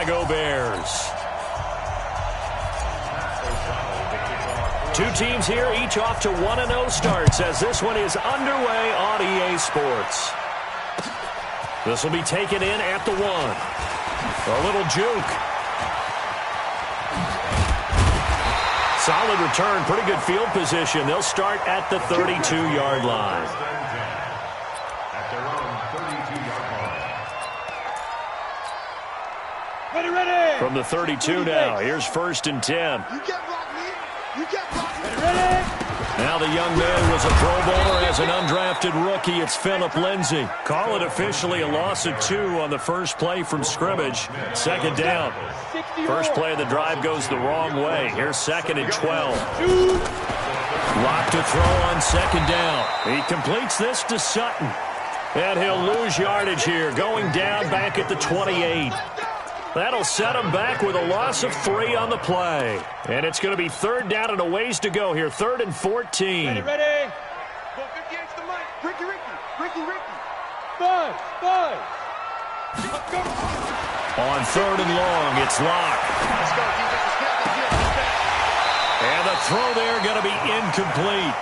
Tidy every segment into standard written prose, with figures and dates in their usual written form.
Chicago Bears. Two teams here, each off to 1-0 starts as this one is underway on EA Sports. This will be taken in at the 1. A little juke. Solid return, pretty good field position. They'll start at the 32-yard line. From the 32 now, here's 1st and 10. Now the young man was a Pro Bowler as an undrafted rookie. It's Phillip Lindsay. Call it officially a loss of 2 on the first play from scrimmage. 2nd down. First play of the drive goes the wrong way. Here's 2nd and 12. Lock to throw on 2nd down. He completes this to Sutton. And he'll lose yardage here, going down back at the 28. That'll set him back with a loss of 3 on the play. And it's going to be 3rd down and a ways to go here. 3rd and 14. Ready. Go 58 to the mic. Ricky. 5. On 3rd and long, it's Locke. Let's go, defense. And the throw there going to be incomplete.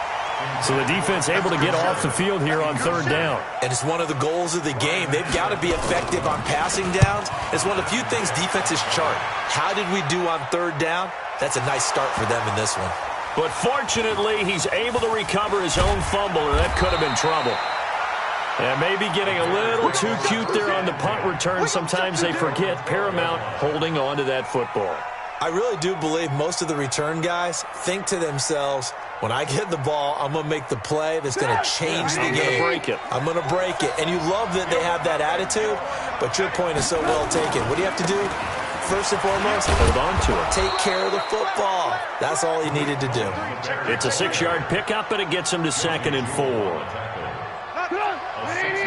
So the defense able to get off the field here on 3rd down. And it's one of the goals of the game. They've got to be effective on passing downs. It's one of the few things defenses chart. How did we do on 3rd down? That's a nice start for them in this one. But fortunately, he's able to recover his own fumble, or that could have been trouble. And maybe getting a little too cute there on the punt return. Sometimes they forget Paramount holding on to that football. I really do believe most of the return guys think to themselves, when I get the ball, I'm going to make the play that's going to change the game. I'm going to break it. And you love that they have that attitude, but your point is so well taken. What do you have to do? First and foremost, hold on to it. Take care of the football. That's all he needed to do. It's a 6-yard pickup, and it gets him to 2nd and 4.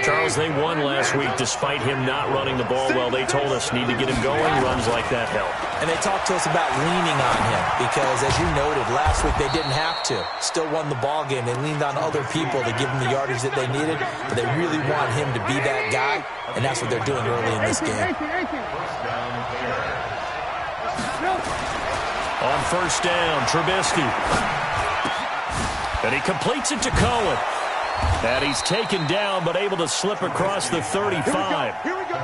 Charles, they won last week despite him not running the ball well. They told us need to get him going. Runs like that help. And they talked to us about leaning on him because, as you noted, last week they didn't have to. Still won the ball game. They leaned on other people to give them the yardage that they needed, but they really want him to be that guy, and that's what they're doing early in this game. On 1st down, Trubisky. And he completes it to Cohen. And he's taken down, but able to slip across the 35.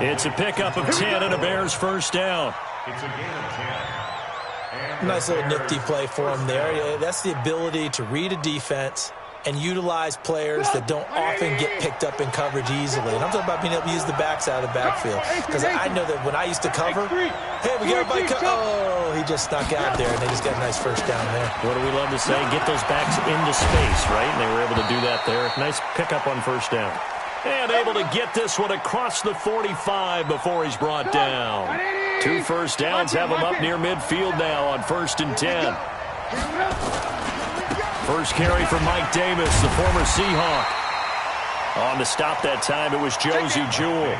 It's a pickup of 10 and a Bears 1st down. It's a gain of 10. Nice little nifty play for him there. That's the ability to read a defense and utilize players that don't often get picked up in coverage easily. And I'm talking about being able to use the backs out of the backfield. Because I know that when I used to cover, hey, we got everybody oh, he just snuck out there, and they just got a nice 1st down there. What do we love to say? Get those backs into space, right? And they were able to do that there. Nice pickup on 1st down. And able to get this one across the 45 before he's brought down. 2 1st downs have him up near midfield now on 1st and 10. First carry for Mike Davis, the former Seahawk. On to stop that time, it was Josie Jewell.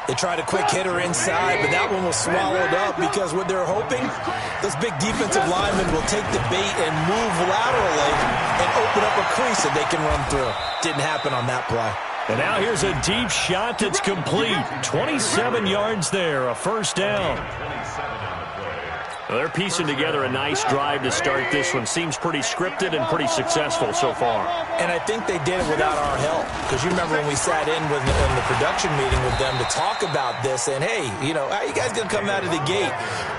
They tried a quick hitter inside, but that one was swallowed up because what they're hoping, those big defensive linemen will take the bait and move laterally and open up a crease that they can run through. Didn't happen on that play. And now here's a deep shot that's complete. 27 yards there, a 1st down. Well, they're piecing together a nice drive to start this one. Seems pretty scripted and pretty successful so far. And I think they did it without our help. Because you remember when we sat in the production meeting with them to talk about this, and hey, you know, how you guys going to come out of the gate?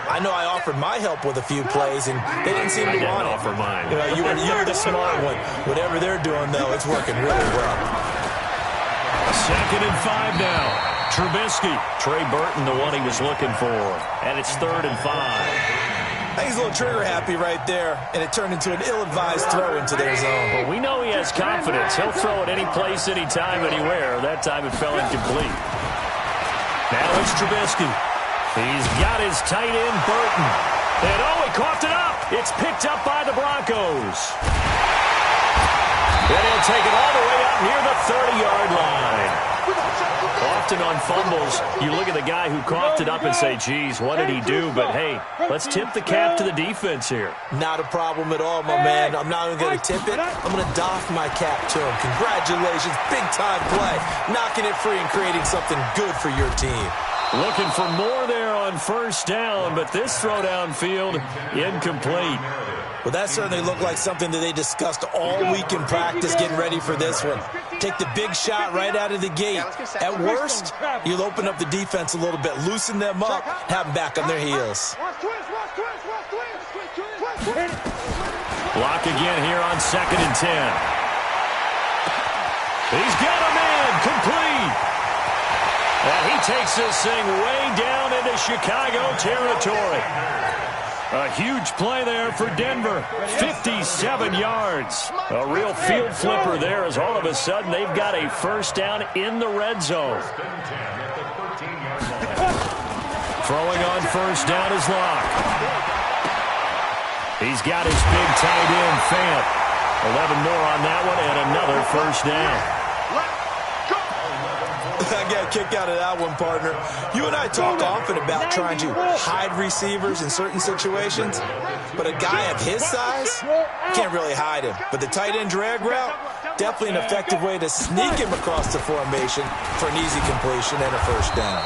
I know I offered my help with a few plays, and they didn't seem to want it. Offer mine. You know, you're the smart one. Whatever they're doing, though, it's working really well. 2nd and 5 now. Trubisky. Trey Burton, the one he was looking for. And it's 3rd and 5. I think he's a little trigger happy right there, and it turned into an ill-advised throw into their zone. Well, we know he has confidence. He'll throw it any place, anytime, anywhere. That time it fell incomplete. Now it's Trubisky. He's got his tight end, Burton. And oh, he coughed it up. It's picked up by the Broncos. And he'll take it all the way up near the 30-yard line. Often on fumbles, you look at the guy who coughed it up and say, geez, what did he do? But, hey, let's tip the cap to the defense here. Not a problem at all, my man. I'm not even going to tip it. I'm going to doff my cap to him. Congratulations. Big-time play. Knocking it free and creating something good for your team. Looking for more there on first down, but this throw downfield incomplete. Well, that certainly looked like something that they discussed all week in practice getting ready for this one. Take the big shot right out of the gate. At worst, you'll open up the defense a little bit, loosen them up, have them back on their heels. Block again here on 2nd and 10. He's got a man complete. And he takes this thing way down into Chicago territory. A huge play there for Denver. 57 yards. A real field flipper there as all of a sudden they've got a first down in the red zone. Throwing on first down is Locke. He's got his big tight end, Fant. 11 more on that one and another first down. I got a kick out of that one, partner. You and I talk often about trying to hide receivers in certain situations, but a guy of his size can't really hide him. But the tight end drag route, definitely an effective way to sneak him across the formation for an easy completion and a first down.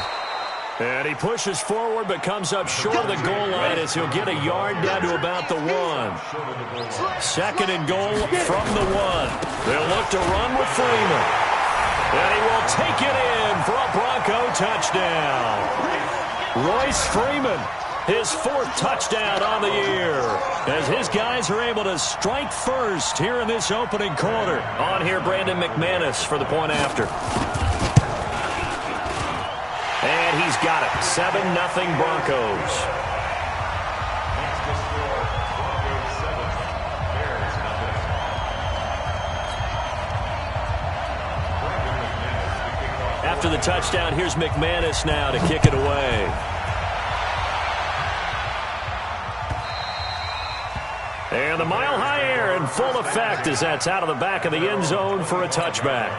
And he pushes forward but comes up short of the goal line as he'll get a yard down to about the 1. 2nd and goal from the 1. They'll look to run with Freeman. And he will take it in for a Bronco touchdown. Royce Freeman, his 4th touchdown on the year, as his guys are able to strike first here in this opening quarter. On here, Brandon McManus for the point after. And he's got it. 7-0 Broncos. After the touchdown, here's McManus now to kick it away. And the mile-high air in full effect as that's out of the back of the end zone for a touchback.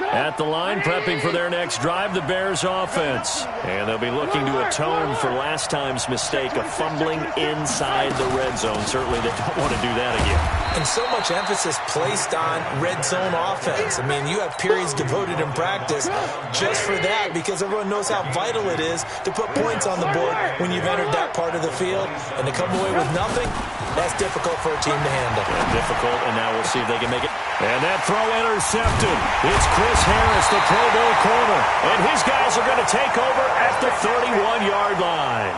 At the line, prepping for their next drive, the Bears offense. And they'll be looking to atone for last time's mistake of fumbling inside the red zone. Certainly they don't want to do that again. And so much emphasis placed on red zone offense. I mean, you have periods devoted in practice just for that because everyone knows how vital it is to put points on the board when you've entered that part of the field. And to come away with nothing, that's difficult for a team to handle. Yeah, difficult, and now we'll see if they can make it. And that throw intercepted. It's Chris Harris, the Pro Bowl corner. And his guys are going to take over at the 31-yard line.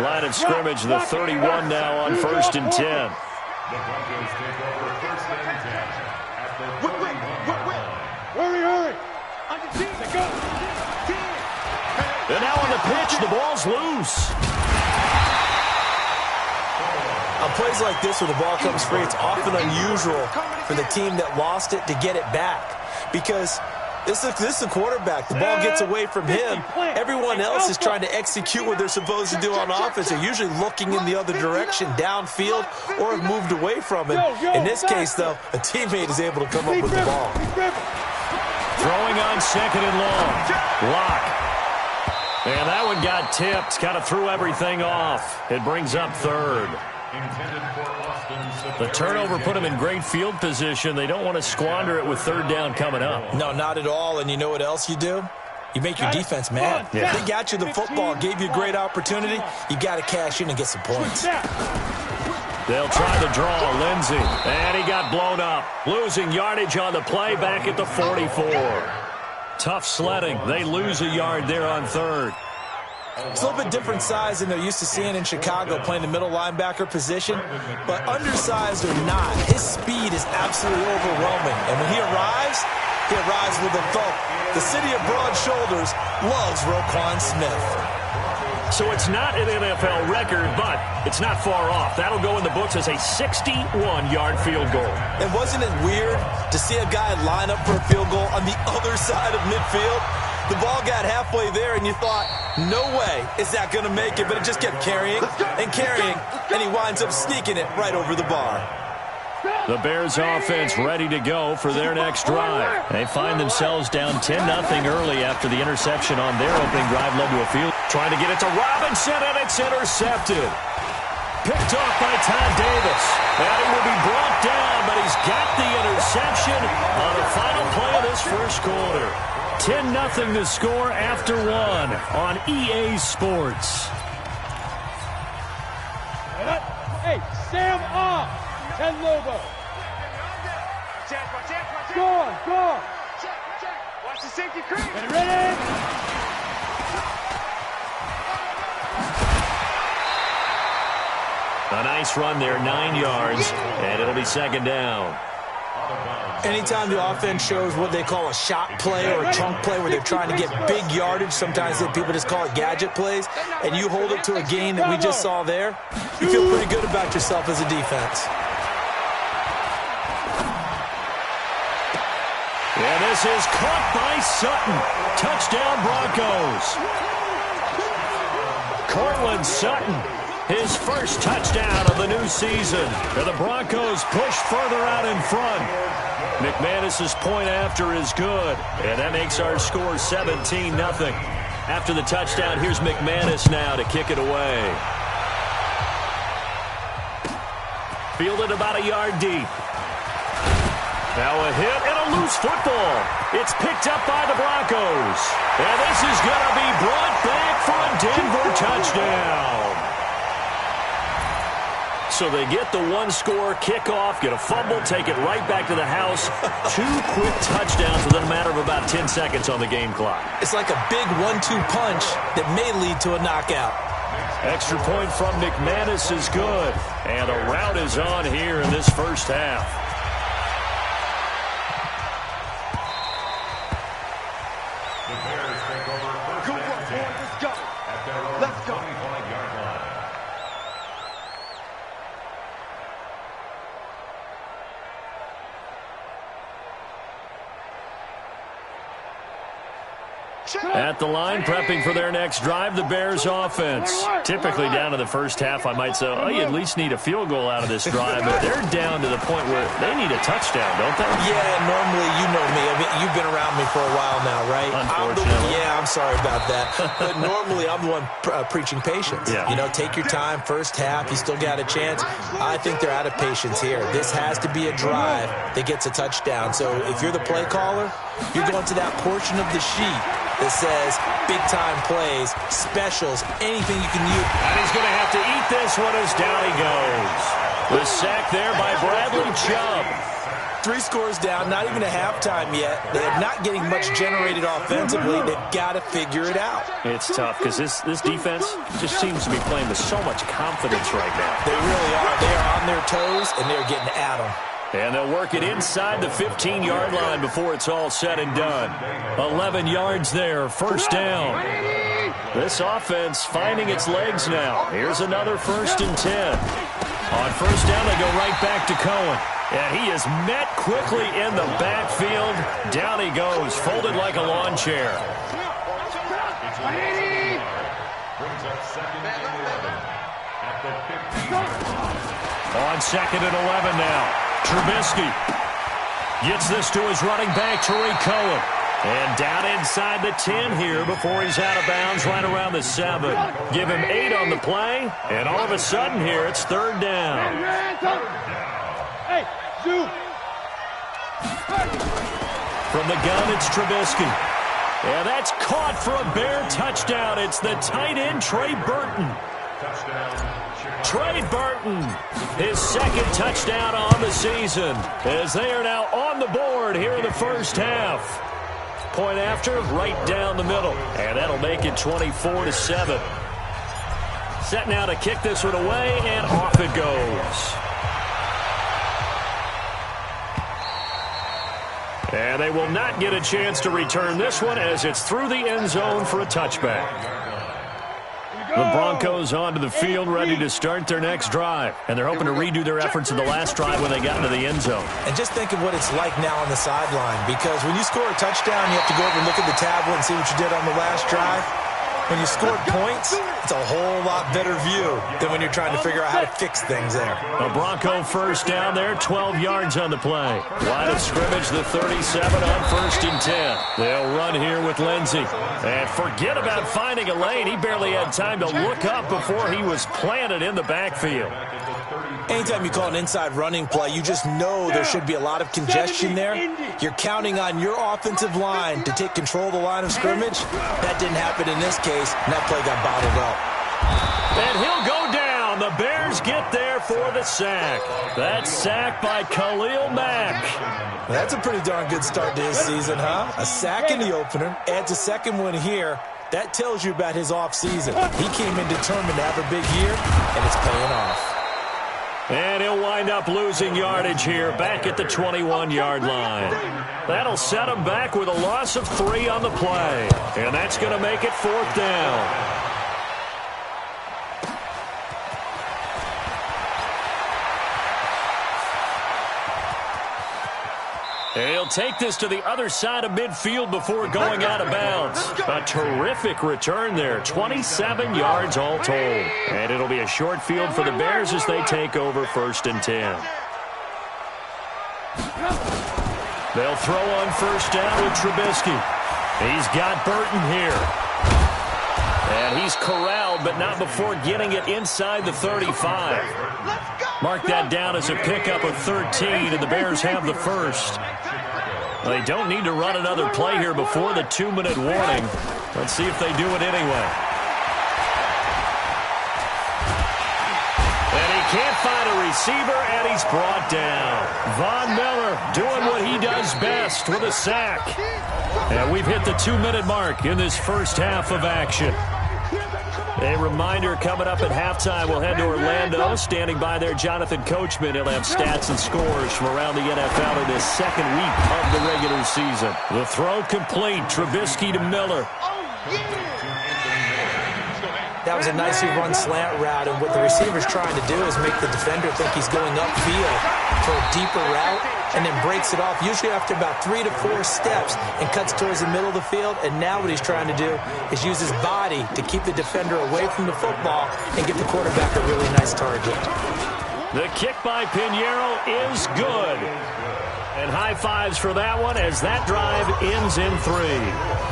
Line of scrimmage, the 31 now on 1st and 10. The Broncos take over 1st and 10 at the 31-yard line. Hurry. And now on the pitch, the ball's loose. On plays like this where the ball comes free, it's often unusual for the team that lost it to get it back because this is the quarterback. The ball gets away from him. Everyone else is trying to execute what they're supposed to do on offense. They're usually looking in the other direction, downfield, or have moved away from him. In this case, though, a teammate is able to come up with the ball. Throwing on 2nd and long. Locke. And that one got tipped. Kind of threw everything off. It brings up 3rd. The turnover put them in great field position. They don't want to squander it with 3rd down coming up. No, not at all. And you know what else you do? You make your defense mad. Yeah. They got you the football, gave you a great opportunity. You got to cash in and get some points. They'll try to draw Lindsey. And he got blown up. Losing yardage on the play back at the 44. Tough sledding. They lose a yard there on 3rd. It's a little bit different size than they're used to seeing in Chicago, playing the middle linebacker position. But undersized or not, his speed is absolutely overwhelming. And when he arrives with a thump. The city of broad shoulders loves Roquan Smith. So it's not an NFL record, but it's not far off. That'll go in the books as a 61-yard field goal. And wasn't it weird to see a guy line up for a field goal on the other side of midfield? The ball got halfway there, and you thought, no way is that going to make it. But it just kept carrying and carrying, and he winds up sneaking it right over the bar. The Bears offense ready to go for their next drive. They find themselves down 10-0 early after the interception on their opening drive led to a field. Trying to get it to Robinson, and it's intercepted. Picked off by Todd Davis. And he will be brought down, but he's got the interception on the final play of this first quarter. 10-0 to score after one on EA Sports. Hey, Sam off. 10 Lobo. Go on. Watch the safety creep. Ready? A nice run there, 9 yards, and it'll be second down. Anytime the offense shows what they call a shot play or a chunk play where they're trying to get big yardage, sometimes people just call it gadget plays, and you hold it to a gain that we just saw there, you feel pretty good about yourself as a defense. And this is caught by Sutton. Touchdown, Broncos. Cortland Sutton, his first touchdown of the new season. And the Broncos push further out in front. McManus's point after is good, and that makes our score 17-0. After the touchdown, here's McManus now to kick it away. Fielded about a yard deep. Now a hit and a loose football. It's picked up by the Broncos. And this is going to be brought back for a Denver touchdown. So they get the one-score kickoff, get a fumble, take it right back to the house. 2 quick touchdowns within a matter of about 10 seconds on the game clock. It's like a big 1-2 punch that may lead to a knockout. Extra point from McManus is good. And a rout is on here in this first half. Let's go. At the line, prepping for their next drive, the Bears offense. Typically down to the first half, I might say, oh, you at least need a field goal out of this drive. But they're down to the point where they need a touchdown, don't they? Yeah, normally, you know me. I mean, you've been around me for a while now, right? Unfortunately. I'm sorry about that. But normally, I'm the one preaching patience. Yeah. You know, take your time, first half, you still got a chance. I think they're out of patience here. This has to be a drive that gets a touchdown. So if you're the play caller, you're going to that portion of the sheet that says big-time plays, specials, anything you can use. And he's going to have to eat this one as down he goes. The sack there by Bradley Chubb. 3 scores down, not even a halftime yet. They're not getting much generated offensively. They've got to figure it out. It's tough because this defense just seems to be playing with so much confidence right now. They really are. They are on their toes, and they're getting at them. And they'll work it inside the 15-yard line before it's all said and done. 11 yards there, first down. This offense finding its legs now. Here's another 1st and 10. On first down, they go right back to Cohen. And he is met quickly in the backfield. Down he goes, folded like a lawn chair. On 2nd and 11 now. Trubisky gets this to his running back, Tariq Cohen. And down inside the 10 here before he's out of bounds right around the 7. Give him 8 on the play, and all of a sudden here it's 3rd down. Hey, Zoo. From the gun, it's Trubisky. And that's caught for a Bear touchdown. It's the tight end, Trey Burton. Trey Burton, his 2nd touchdown on the season, as they are now on the board here in the first half. Point after, right down the middle, and that'll make it 24-7. Set now to kick this one away, and off it goes. And they will not get a chance to return this one as it's through the end zone for a touchback. The Broncos onto the field, ready to start their next drive. And they're hoping to redo their efforts in the last drive when they got into the end zone. And just think of what it's like now on the sideline, because when you score a touchdown, you have to go over and look at the tablet and see what you did on the last drive. When you scored points, it's a whole lot better view than when you're trying to figure out how to fix things there. A Bronco first down there, 12 yards on the play. Line of scrimmage, the 37 on 1st and 10. They'll run here with Lindsey. And forget about finding a lane. He barely had time to look up before he was planted in the backfield. Anytime you call an inside running play, you just know there should be a lot of congestion there. You're counting on your offensive line to take control of the line of scrimmage. That didn't happen in this case, and that play got bottled up. And he'll go down. The Bears get there for the sack. That's sacked by Khalil Mack. That's a pretty darn good start to his season, huh? A sack in the opener, adds a second one here. That tells you about his offseason. He came in determined to have a big year, and it's paying off. And he'll wind up losing yardage here, back at the 21-yard line. That'll set him back with a loss of 3 on the play. And that's going to make it 4th down. He'll take this to the other side of midfield before going out of bounds. A terrific return there, 27 yards all told. And it'll be a short field for the Bears as they take over 1st and 10. They'll throw on 1st down with Trubisky. He's got Burton here. And he's corralled, but not before getting it inside the 35. Mark that down as a pickup of 13, and the Bears have the first. They don't need to run another play here before the 2-minute warning. Let's see if they do it anyway. And he can't find a receiver, and he's brought down. Von Miller doing what he does best with a sack. And we've hit the 2-minute mark in this first half of action. A reminder, coming up at halftime, we'll head to Orlando. Standing by there, Jonathan Coachman. He'll have stats and scores from around the NFL in this second week of the regular season. The throw complete. Trubisky to Miller. That was a nicely run slant route, and what the receiver's trying to do is make the defender think he's going upfield for a deeper route, and then breaks it off, usually after about 3 to 4 steps, and cuts towards the middle of the field. And now what he's trying to do is use his body to keep the defender away from the football and give the quarterback a really nice target. The kick by Pinheiro is good. And high fives for that one as that drive ends in 3.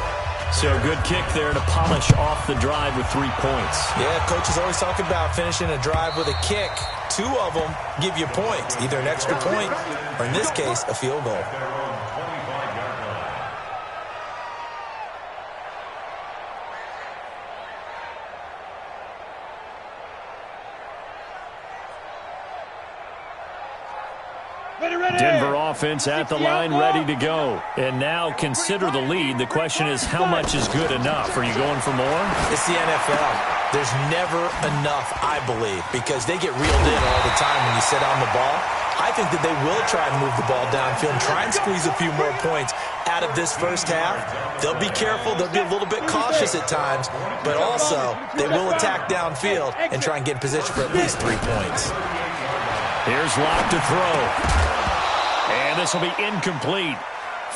So good kick there to polish off the drive with 3 points. Yeah, coaches always talk about finishing a drive with a kick. 2 of them give you points, either an extra point or, in this case, a field goal. Denver offense at the line, ready to go. And now consider the lead. The question is, how much is good enough? Are you going for more? It's the NFL. There's never enough, I believe, because they get reeled in all the time when you sit on the ball. I think that they will try and move the ball downfield and try and squeeze a few more points out of this first half. They'll be careful. They'll be a little bit cautious at times, but also they will attack downfield and try and get in position for at least 3 points. Here's Locke to throw. And this will be incomplete.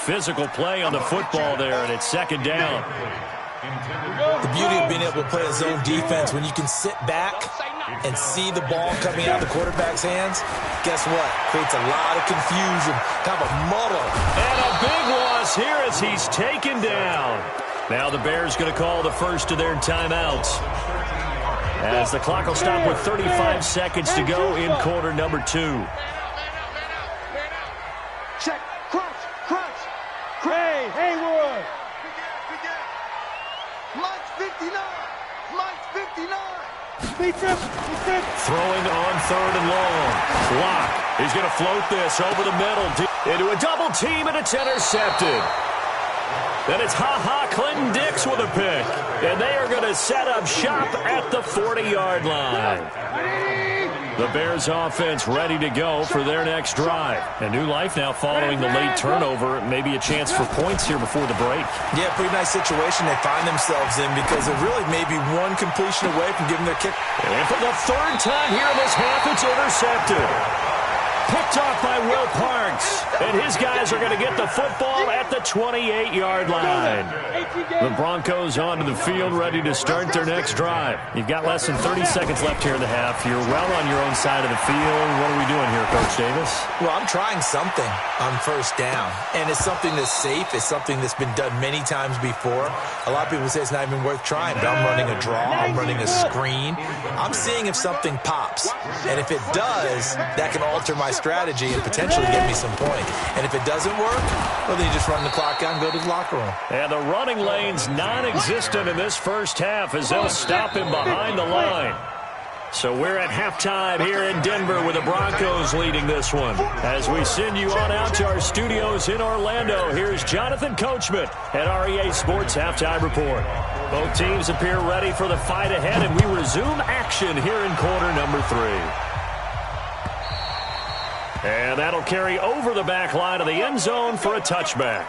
Physical play on the football there, and it's 2nd down. The beauty of being able to play a zone defense, when you can sit back and see the ball coming out of the quarterback's hands, guess what? Creates a lot of confusion, kind of a muddle. And a big loss here as he's taken down. Now the Bears going to call the first of their timeouts, as the clock will stop with 35 seconds to go in quarter number 2. Check, crunch, Hey, Haywood. Mike's 59. Throwing on 3rd and long. Locke, he's going to float this over the middle into a double team, and it's intercepted. Then it's Clinton Dix with a pick. And they are going to set up shop at the 40-yard line. The Bears offense ready to go for their next drive. A new life now following the late turnover. Maybe a chance for points here before the break. Yeah, pretty nice situation they find themselves in, because it really may be one completion away from giving their kick. And for the 3rd time here in this half, it's intercepted. Picked off by Will Parks. And his guys are going to get the football at the 28-yard line. The Broncos onto the field, ready to start their next drive. You've got less than 30 seconds left here in the half. You're well on your own side of the field. What are we doing here, Coach Davis? Well, I'm trying something on first down, and it's something that's safe. It's something that's been done many times before. A lot of people say it's not even worth trying, but I'm running a draw. I'm running a screen. I'm seeing if something pops, and if it does, that can alter my strategy and potentially get me some points. And if it doesn't work, well, then you just run the clock out and go to the locker room. And the running lane's non-existent in this first half as they'll stop him behind the line. So we're at halftime here in Denver with the Broncos leading this one. As we send you on out to our studios in Orlando, here's Jonathan Coachman at REA Sports Halftime Report. Both teams appear ready for the fight ahead, and we resume action here in quarter number 3. And that'll carry over the back line of the end zone for a touchback.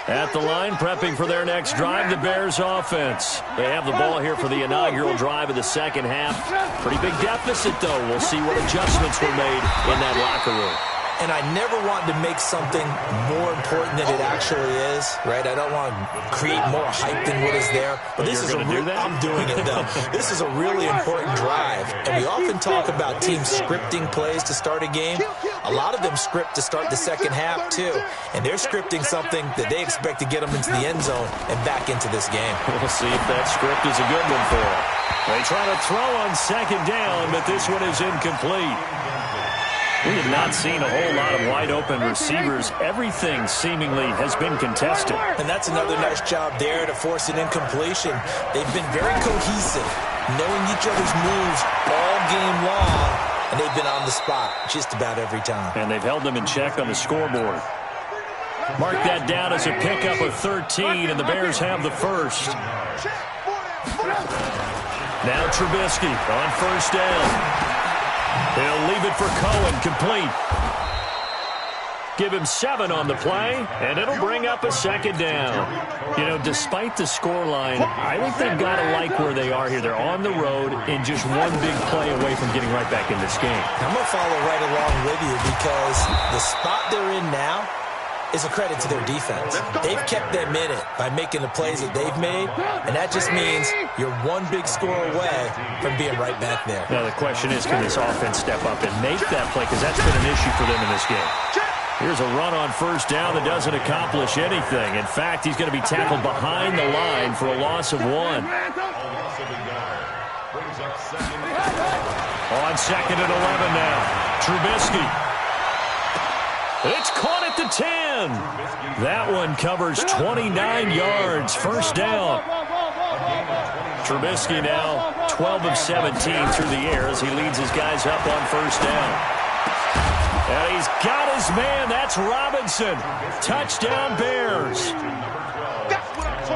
At the line, prepping for their next drive, the Bears offense. They have the ball here for the inaugural drive of the second half. Pretty big deficit, though. We'll see what adjustments were made in that locker room. And I never want to make something more important than it actually is, right? I don't want to create more hype than what is there. But this is I'm doing it, though. This is a really important drive. And we often talk about teams scripting plays to start a game. A lot of them script to start the second half, too. And they're scripting something that they expect to get them into the end zone and back into this game. We'll see if that script is a good one for them. They try to throw on second down, but this one is incomplete. We have not seen a whole lot of wide-open receivers. Everything seemingly has been contested. And that's another nice job there to force an incompletion. They've been very cohesive, knowing each other's moves all game long, and they've been on the spot just about every time. And they've held them in check on the scoreboard. Mark that down as a pickup of 13, and the Bears have the first. Now Trubisky on first down. He'll leave it for Cohen, complete. Give him 7 on the play, and it'll bring up a second down. You know, despite the scoreline, I think they've got to like where they are here. They're on the road and just one big play away from getting right back in this game. I'm going to follow right along with you because the spot they're in now is a credit to their defense. They've kept them in it by making the plays that they've made, and that just means you're one big score away from being right back there. Now the question is, can this offense step up and make that play? Because that's been an issue for them in this game. Here's a run on first down that doesn't accomplish anything. In fact, he's going to be tackled behind the line for a loss of 1. On second and 11 now. Trubisky. It's caught at the 10. That one covers 29 yards. First down. Trubisky now 12 of 17 through the air as he leads his guys up on first down. And he's got his man. That's Robinson. Touchdown Bears.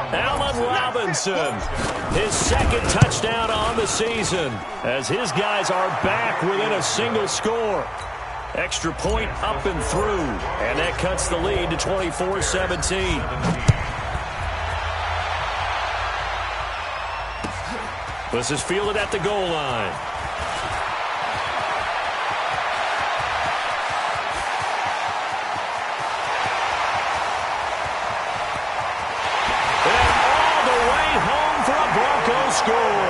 Allen Robinson. His second touchdown on the season as his guys are back within a single score. Extra point up and through, and that cuts the lead to 24-17. This is fielded at the goal line. And all the way home for a Broncos score.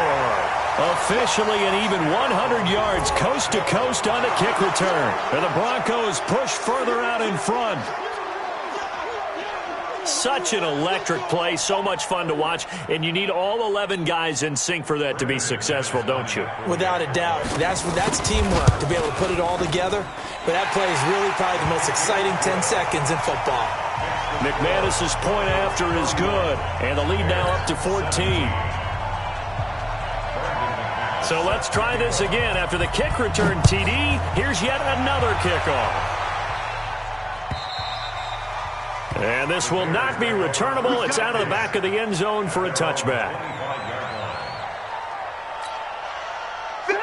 Officially an even 100 yards coast to coast on the kick return. And the Broncos push further out in front. Such an electric play, so much fun to watch, and you need all 11 guys in sync for that to be successful, don't you? Without a doubt. That's teamwork to be able to put it all together. But that play is really probably the most exciting 10 seconds in football. McManus's point after is good, and the lead now up to 14. So let's try this again. After the kick return TD, here's yet another kickoff. And this will not be returnable. It's out of the back of the end zone for a touchback.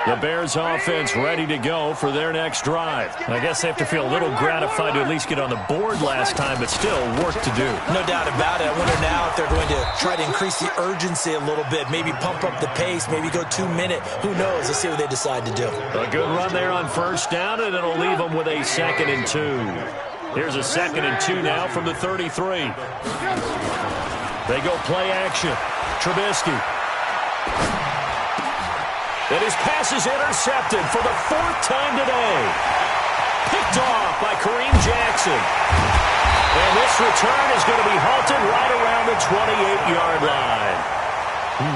The Bears offense ready to go for their next drive. I guess they have to feel a little gratified to at least get on the board last time, but still work to do. No doubt about it. I wonder now if they're going to try to increase the urgency a little bit, maybe pump up the pace, maybe go 2-minute. Who knows? Let's see what they decide to do. A good run there on first down, and it'll leave them with a 2nd and 2. Here's a 2nd and 2 now from the 33. They go play action. Trubisky. And his pass is intercepted for the 4th time today. Picked off by Kareem Jackson. And this return is going to be halted right around the 28-yard line.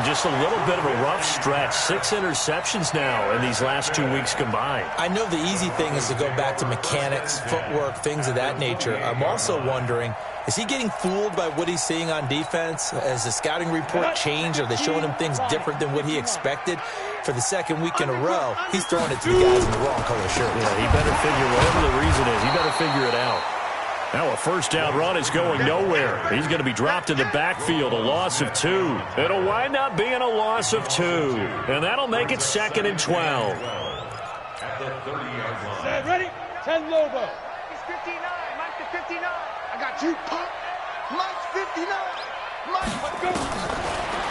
Just a little bit of a rough stretch. 6 interceptions now in these last 2 weeks combined. I know the easy thing is to go back to mechanics, footwork, things of that nature. I'm also wondering, is he getting fooled by what he's seeing on defense? Has the scouting report changed? Are they showing him things different than what he expected? For the 2nd week in a row, he's throwing it to the guys in the wrong color shirt. Yeah, he better figure, whatever the reason is, he better figure it out. Now a first down run is going nowhere. He's going to be dropped in the backfield, a loss of 2. It'll wind up being a loss of 2. And that'll make it 2nd and 12. Ready? 10 Lobo. He's 59. Mike's the 59. I got you, punk. Mike's 59. Mike, let's go.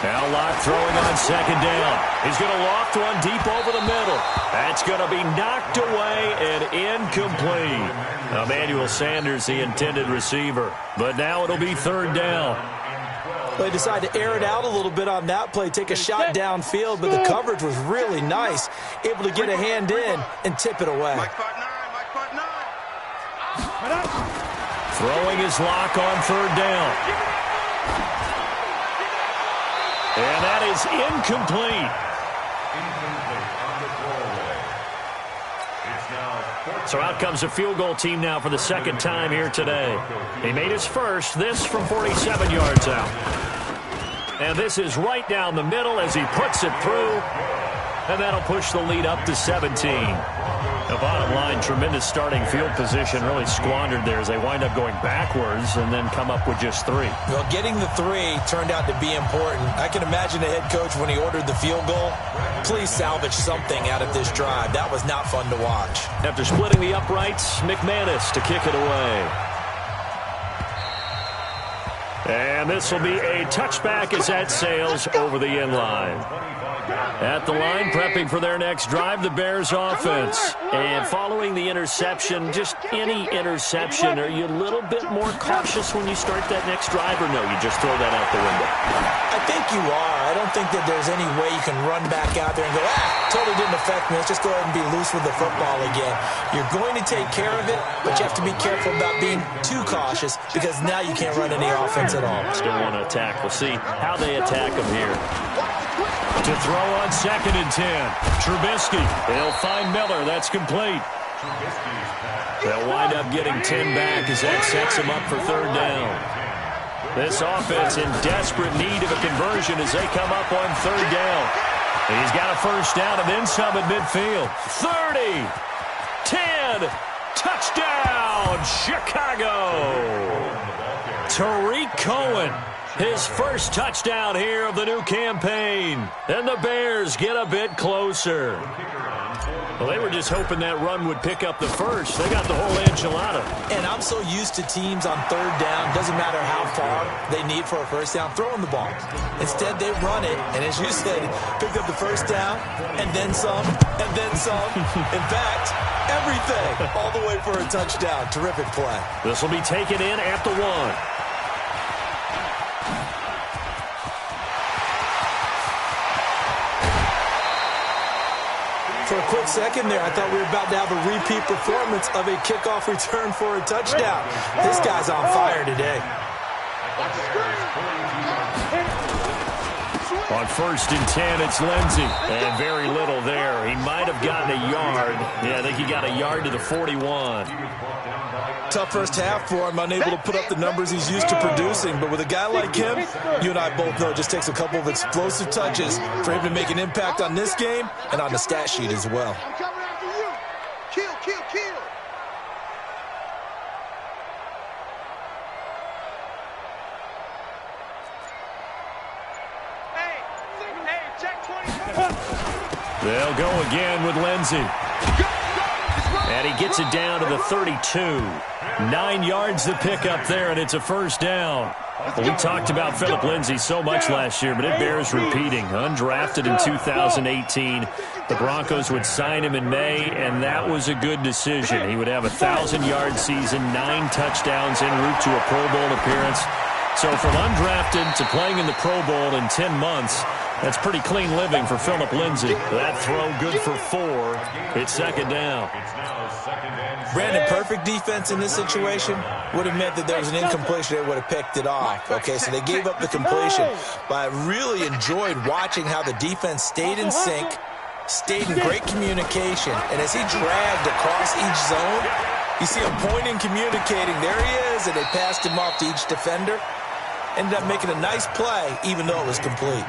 Now Locke throwing on 2nd down. He's going to loft one deep over the middle. That's going to be knocked away and incomplete. Emmanuel Sanders, the intended receiver. But now it'll be 3rd down. They decided to air it out a little bit on that play, take a shot downfield, but the coverage was really nice. Able to get a hand in and tip it away. Throwing his Locke on 3rd down. And that is incomplete. So out comes a field goal team now for the 2nd time here today. He made his first, this from 47 yards out. And this is right down the middle as he puts it through. And that'll push the lead up to 17. The bottom line, tremendous starting field position, really squandered there as they wind up going backwards and then come up with just 3. Well, getting the 3 turned out to be important. I can imagine the head coach when he ordered the field goal, please salvage something out of this drive. That was not fun to watch. After splitting the uprights, McManus to kick it away. And this will be a touchback as that sails over the end line. At the line, prepping for their next drive, the Bears offense. And following the interception, just any interception, are you a little bit more cautious when you start that next drive, or no, you just throw that out the window? I think you are. I don't think that there's any way you can run back out there and go, totally didn't affect me. Let's just go ahead and be loose with the football again. You're going to take care of it, but you have to be careful about being too cautious because now you can't run any offense at all. Still want to attack. We'll see how they attack them here. To throw on 2nd and 10. Trubisky. They'll find Miller. That's complete. They'll wind up getting 10 back as that sets them up for 3rd down. This offense in desperate need of a conversion as they come up on 3rd down. He's got a first down and then some at midfield. 30. 10. Touchdown, Chicago. Tariq Cohen. His first touchdown here of the new campaign. And the Bears get a bit closer. Well, they were just hoping that run would pick up the first. They got the whole enchilada. And I'm so used to teams on 3rd down, doesn't matter how far they need for a first down, throwing the ball. Instead, they run it, and as you said, picked up the first down, and then some, and then some. In fact, everything, all the way for a touchdown. Terrific play. This will be taken in at the 1. For a quick second there, I thought we were about to have a repeat performance of a kickoff return for a touchdown. This guy's on fire today. On 1st and 10, it's Lindsey. And very little there. He might have gotten a yard. Yeah, I think he got a yard to the 41. Tough first half for him, unable to put up the numbers he's used to producing. But with a guy like him, you and I both know it just takes a couple of explosive touches for him to make an impact on this game and on the stat sheet as well. I'm coming after you. Kill, kill, kill. Hey, check 20. They'll go again with Lindsey. And he gets it down to the 32. 9 yards to pick up there, and it's a first down. We talked about Philip Lindsey so much last year, but it bears repeating. Undrafted in 2018. The Broncos would sign him in May, and that was a good decision. He would have a 1,000-yard season, 9 touchdowns en route to a Pro Bowl appearance. So from undrafted to playing in the Pro Bowl in 10 months, that's pretty clean living for Philip Lindsey. That throw good for 4. It's second down. Brandon, perfect defense in this situation would have meant that there was an incompletion. They would have picked it off. Okay, so they gave up the completion. But I really enjoyed watching how the defense stayed in sync, stayed in great communication. And as he dragged across each zone, you see him pointing, communicating. There he is, and they passed him off to each defender. Ended up making a nice play, even though it was complete.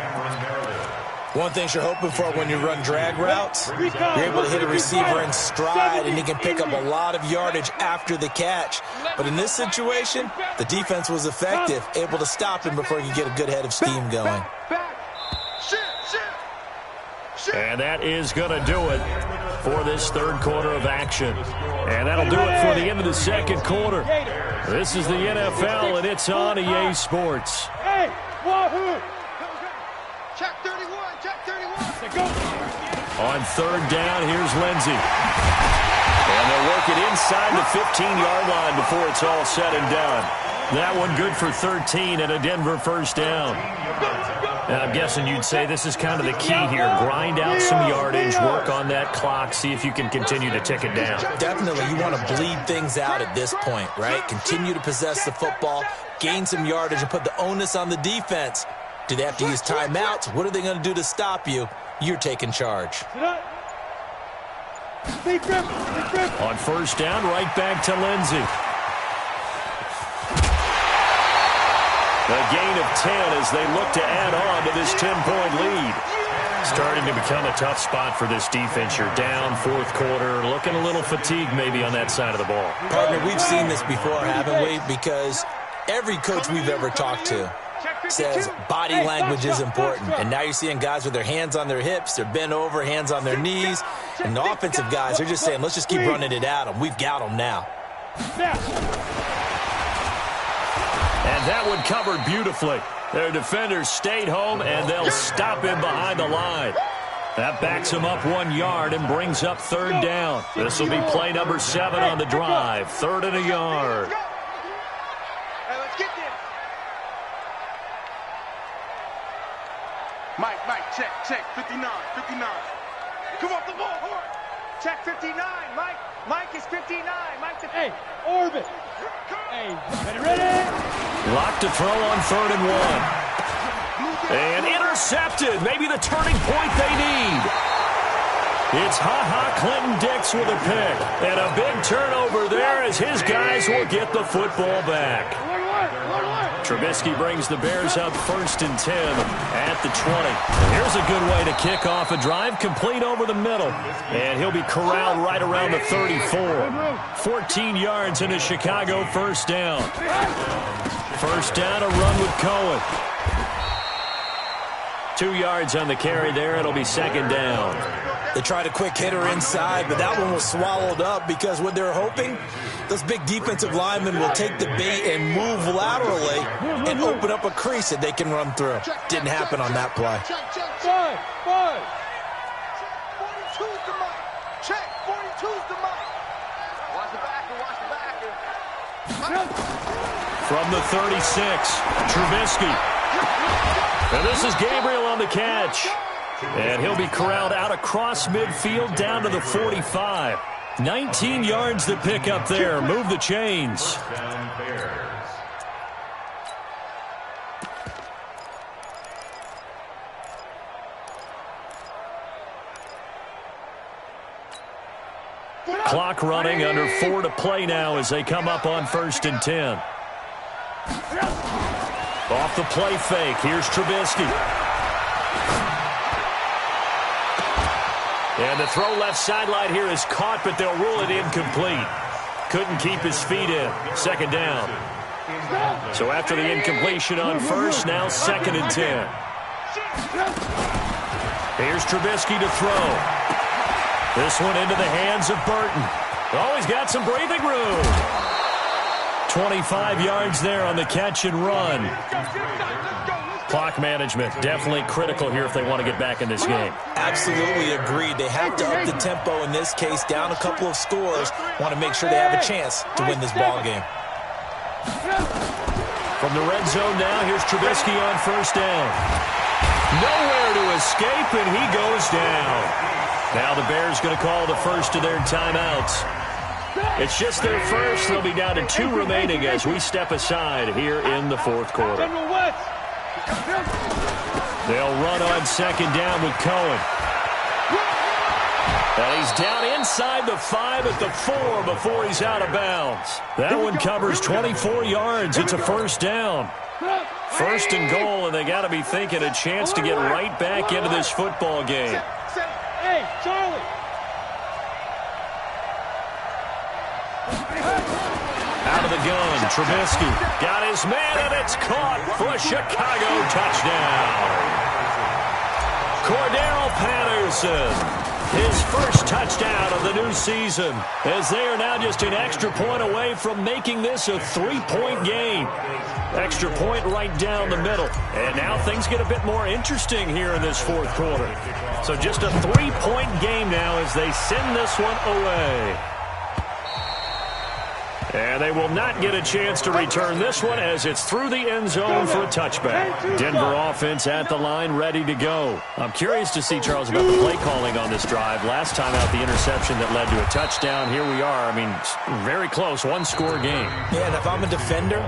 One thing you're hoping for when you run drag routes, you're able to hit a receiver in stride, and he can pick up a lot of yardage after the catch. But in this situation, the defense was effective, able to stop him before he could get a good head of steam going. And that is going to do it for this third quarter of action. And that'll do it for the end of the second quarter. This is the NFL, and it's on EA Sports. Hey, wahoo! Check 31, check 31. On third down, here's Lindsey. And they'll work it inside the 15-yard line before it's all said and done. That one good for 13 and a Denver first down. And I'm guessing you'd say this is kind of the key here. Grind out some yardage, work on that clock, see if you can continue to tick it down. Definitely, you want to bleed things out at this point, right? Continue to possess the football, gain some yardage, and put the onus on the defense. Do they have to use timeouts? What are they going to do to stop you? You're taking charge. On first down, right back to Lindsey. A gain of 10 as they look to add on to this 10-point lead. Starting to become a tough spot for this defense. You're down fourth quarter, looking a little fatigued maybe on that side of the ball. Partner, we've seen this before, haven't we? Because every coach we've ever talked to says body language is important. And now you're seeing guys with their hands on their hips, they're bent over, hands on their knees. And the offensive guys, they're just saying, let's just keep running it at them. We've got them now. And that one covered beautifully. Their defenders stayed home, and they'll stop him behind the line. That backs him up 1 yard and brings up third down. This will be play number 7 on the drive. 3rd and a yard. Mike, check, 59. Come off the ball, hard. Check 59, Mike. Mike is 59. Mike's a... Hey, orbit. Hey, ready? Locked to throw on 3rd and 1. And intercepted. Maybe the turning point they need. It's Clinton-Dix with a pick. And a big turnover there as his guys will get the football back. Trubisky brings the Bears up 1st and 10 at the 20. Here's a good way to kick off a drive, complete over the middle. And he'll be corralled right around the 34. 14 yards in a Chicago first down. First down, a run with Cohen. 2 yards on the carry there. It'll be second down. They tried a quick hitter inside, but that one was swallowed up because what they're hoping, those big defensive linemen will take the bait and move laterally and open up a crease that they can run through. Didn't happen on that play. Five. 42's the mic. Check, 42's the mic. Watch the backer. From the 36, Trubisky. And this is Gabriel on the catch. And he'll be corralled out across midfield down to the 45. 19 yards to pick up there. Move the chains. Clock running, under 4 to play now as they come up on 1st and 10. Off the play fake, here's Trubisky. And the throw left sideline here is caught, but they'll rule it incomplete. Couldn't keep his feet in. Second down. So after the incompletion on 1st, now 2nd and 10. Here's Trubisky to throw. This one into the hands of Burton. Oh, he's got some breathing room. 25 yards there on the catch and run. Clock management, definitely critical here if they want to get back in this game. Absolutely agreed. They have to up the tempo in this case, down a couple of scores. Want to make sure they have a chance to win this ball game. From the red zone now, here's Trubisky on first down. Nowhere to escape, and he goes down. Now the Bears going to call the first of their timeouts. It's just their first. They'll be down to 2 remaining as we step aside here in the fourth quarter. They'll run on second down with Cohen. And he's down inside the 5 at the 4 before he's out of bounds. That one covers 24 yards. It's a first down. First and goal, and they got to be thinking a chance to get right back into this football game. Hey, Charlie. Out of the gun, Trubisky got his man, and it's caught for a Chicago touchdown. Cordero Patterson, his first touchdown of the new season, as they are now just an extra point away from making this a 3-point game. Extra point right down the middle. And now things get a bit more interesting here in this fourth quarter. So just a 3-point game now as they send this one away. And they will not get a chance to return this one as it's through the end zone for a touchback. Denver offense at the line, ready to go. I'm curious to see, Charles, about the play calling on this drive. Last time out, the interception that led to a touchdown. Here we are. I mean, very close, 1-score game. Yeah, and if I'm a defender,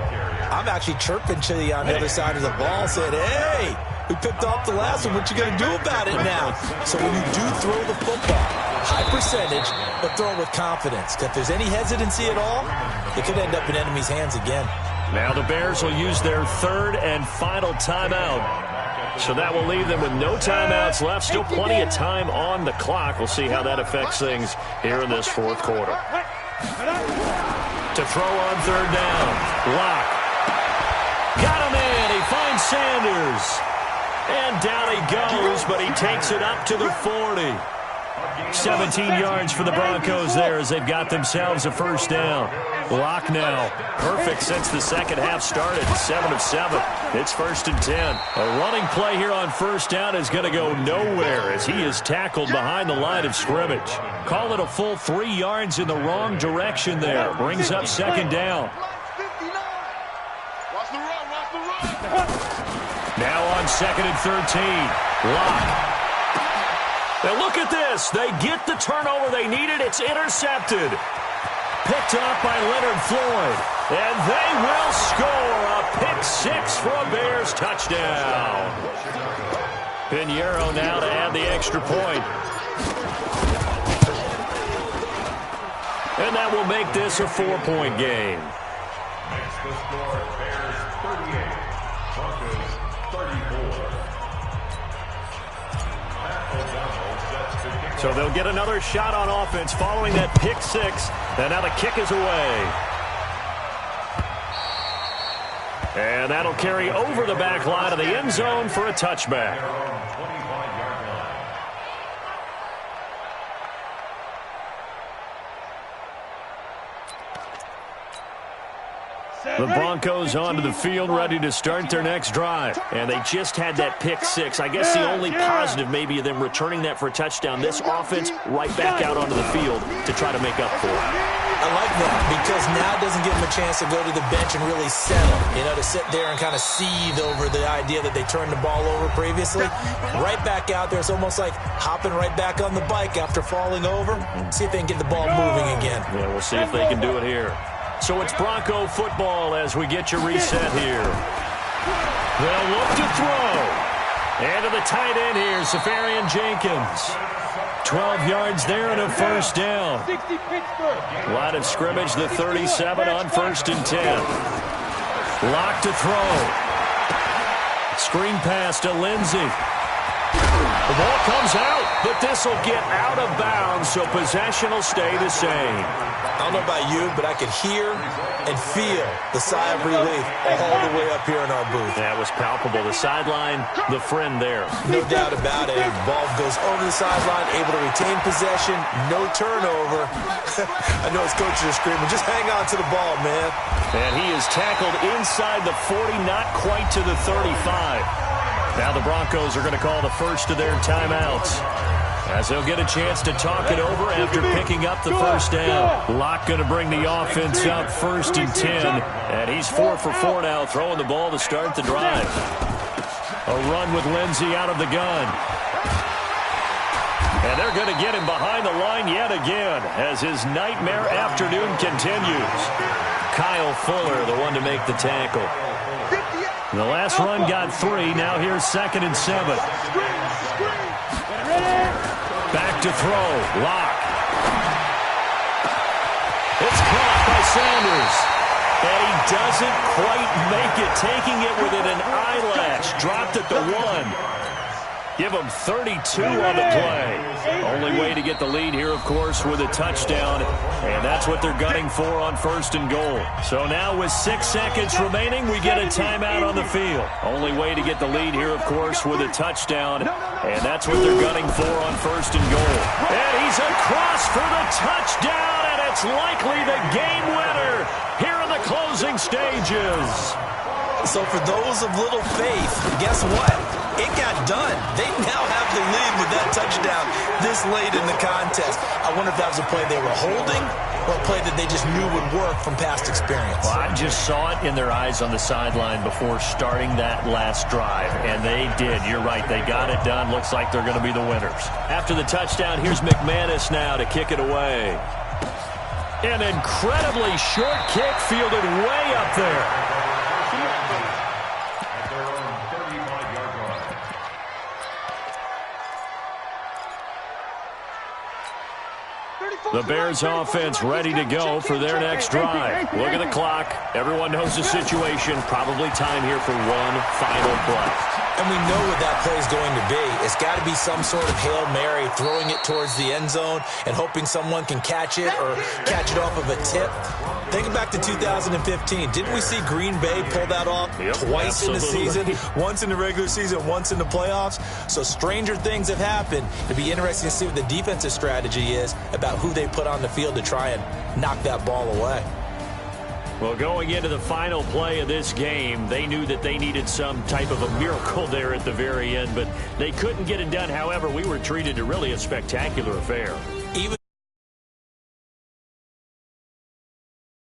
I'm actually chirping to you on the other side of the ball, saying, hey, we picked off the last one. What you going to do about it now? So when you do throw the football, high percentage, but throw it with confidence. If there's any hesitancy at all, it could end up in enemy's hands again. Now the Bears will use their 3rd and final timeout. So that will leave them with no timeouts left. Still plenty of time on the clock. We'll see how that affects things here in this fourth quarter. To throw on 3rd down. Lock. Got him in. He finds Sanders. And down he goes, but he takes it up to the 40. 17 yards for the Broncos there as they've got themselves a first down. Lock now. Perfect since the second half started. 7 of 7. It's 1st and 10. A running play here on first down is going to go nowhere as he is tackled behind the line of scrimmage. Call it a full 3 yards in the wrong direction there. Brings up second down. Now on 2nd and 13. Lock. Now look at this. They get the turnover they needed. It's intercepted. Picked up by Leonard Floyd. And they will score a pick 6 for a Bears touchdown. Pinheiro now to add the extra point. And that will make this a 4-point game. Makes the score Bears 38, Broncos 34. So they'll get another shot on offense following that pick 6. And now the kick is away. And that'll carry over the back line of the end zone for a touchback. The Broncos onto the field, ready to start their next drive. And they just had that pick 6. I guess the only positive maybe of them returning that for a touchdown. This offense right back out onto the field to try to make up for it. I like that because now it doesn't give them a chance to go to the bench and really settle. You know, to sit there and kind of seethe over the idea that they turned the ball over previously. Right back out there. It's almost like hopping right back on the bike after falling over. See if they can get the ball moving again. Yeah, we'll see if they can do it here. So it's Bronco football as we get you reset here. They'll look to throw. And to the tight end here, Safarian Jenkins. 12 yards there and a first down. Line of scrimmage, the 37 on 1st and 10. Lock to throw. Screen pass to Lindsey. The ball comes out, but this will get out of bounds, so possession will stay the same. I don't know about you, but I could hear and feel the sigh of relief all the way up here in our booth. That was palpable. The sideline, the friend there. No doubt about it. Ball goes over the sideline, able to retain possession, no turnover. I know his coaches are screaming, just hang on to the ball, man. And he is tackled inside the 40, not quite to the 35. Now the Broncos are going to call the first of their timeouts, as they'll get a chance to talk it over after picking up the first down. Locke going to bring the offense up 1st and 10. And he's 4 for 4 now, throwing the ball to start the drive. A run with Lindsey out of the gun. And they're going to get him behind the line yet again as his nightmare afternoon continues. Kyle Fuller, the one to make the tackle. The last run got 3. Now here's 2nd and 7. Back to throw. Locke. It's caught by Sanders. And he doesn't quite make it. Taking it within an eyelash. Dropped at the 1. Give him 32 on the play. Only way to get the lead here, of course, with a touchdown. And that's what they're gunning for on 1st and goal. So now with 6 seconds remaining, we get a timeout on the field. Only way to get the lead here, of course, with a touchdown. And that's what they're gunning for on 1st and goal. And he's across for the touchdown, and it's likely the game winner here in the closing stages. So for those of little faith, guess what? It got done. They now have the lead with that touchdown this late in the contest. I wonder if that was a play they were holding or a play that they just knew would work from past experience. Well, I just saw it in their eyes on the sideline before starting that last drive, and they did. You're right. They got it done. Looks like they're going to be the winners. After the touchdown, here's McManus now to kick it away. An incredibly short kick fielded way up there. The Bears offense ready to go for their next drive. Look at the clock. Everyone knows the situation. Probably time here for one final play. And we know what that play is going to be. It's got to be some sort of Hail Mary, throwing it towards the end zone and hoping someone can catch it or catch it off of a tip. Think back to 2015. Didn't we see Green Bay pull that off twice in the season? Once in the regular season, once in the playoffs. So stranger things have happened. It'd be interesting to see what the defensive strategy is about who they put on the field to try and knock that ball away. Well, going into the final play of this game, they knew that they needed some type of a miracle there at the very end, but they couldn't get it done. However, we were treated to really a spectacular affair.